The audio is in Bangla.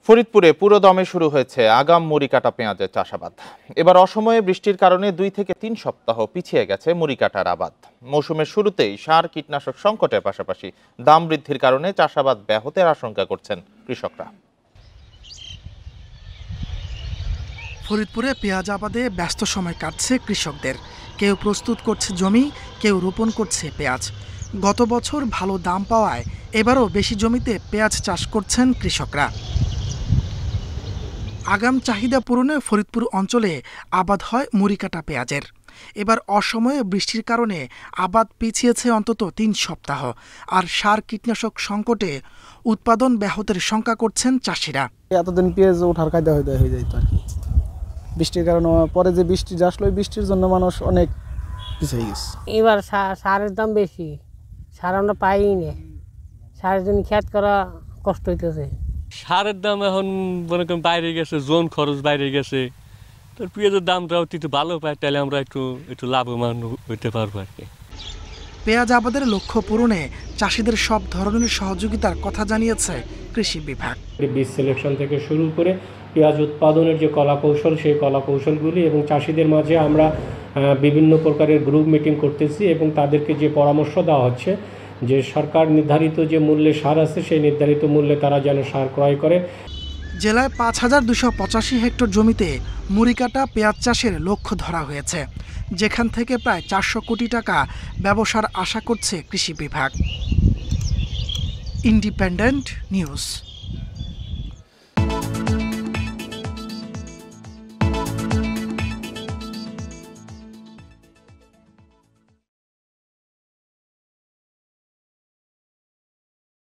ফরিদপুরে পুরোদমে শুরু হয়েছে আগাম মুড়ি কাটা পেঁয়াজের চাষাবাদ। এবার অসময়ে বৃষ্টির কারণে 2 থেকে 3 সপ্তাহ পিছিয়ে গেছে মুড়ি কাটার আবাদ। মৌসুমের শুরুতেই সার কীটনাশক সংকটের পাশাপাশি দাম বৃদ্ধির কারণে চাষাবাদ ব্যাহতের আশঙ্কা করছেন কৃষকরা। ফরিদপুরে পেঁয়াজ আবাদে ব্যস্ত সময় কাটছে কৃষকদের। কেউ প্রস্তুত করছে জমি, কেউ রোপণ করছে পেঁয়াজ। গত বছর ভালো দাম পাওয়ায় এবারও বেশি জমিতে পেঁয়াজ চাষ করছেন কৃষকরা। আগাম চাহিদা পূরণে ফরিদপুর অঞ্চলে আবাদ হয় মুড়ি কাটা পেঁয়াজের। এবার অসময়ে বৃষ্টির কারণে আবাদ পিছিয়েছে অন্তত 3 সপ্তাহ। আর সার কীটনাশক সংকটে উৎপাদন ব্যাহতের শঙ্কা করছেন চাষিরা। এতদিন পেঁয়াজ ওঠার কায়দা হয়ে যেত আর কি, বৃষ্টির কারণে। পরে যে বৃষ্টি আসলো, ওই বৃষ্টির জন্য মানুষ অনেক পিছিয়ে গেছে। এবার সারের দাম বেশি, সার আমরা পাইই না, সারের জন্য খেত করা কষ্ট হইতেছে। সারের দাম এখন মনে করেন বাইরে গেছে, জোন খরচ বাইরে গেছে, তো পেঁয়াজের দামটাও একটু ভালো পাই, তাহলে আমরা একটু লাভবান হইতে পারবো আর কি। পেঁয়াজ আবাদের লক্ষ্য পূরণে চাষিদের সব ধরনের সহযোগিতার কথা জানিয়েছে কৃষি বিভাগ। বীজ সিলেকশন থেকে শুরু করে পেঁয়াজ উৎপাদনের যে কলাকৌশল, সেই কলাকৌশলগুলি এবং চাষিদের মাঝে আমরা বিভিন্ন প্রকারের গ্রুপ মিটিং করতেছি এবং তাদেরকে যে পরামর্শ দেওয়া হচ্ছে যে সরকার নির্ধারিত যে মূল্যে সার আছে, সেই নির্ধারিত মূল্যে তারা যেন সার ক্রয় করে। জেলায় 5,285 হেক্টর জমিতে মুড়ি কাটা পেঁয়াজ চাষের লক্ষ্য ধরা হয়েছে, যেখান থেকে প্রায় 400 কোটি টাকা ব্যবসার আশা করছে কৃষি বিভাগ। Independent news.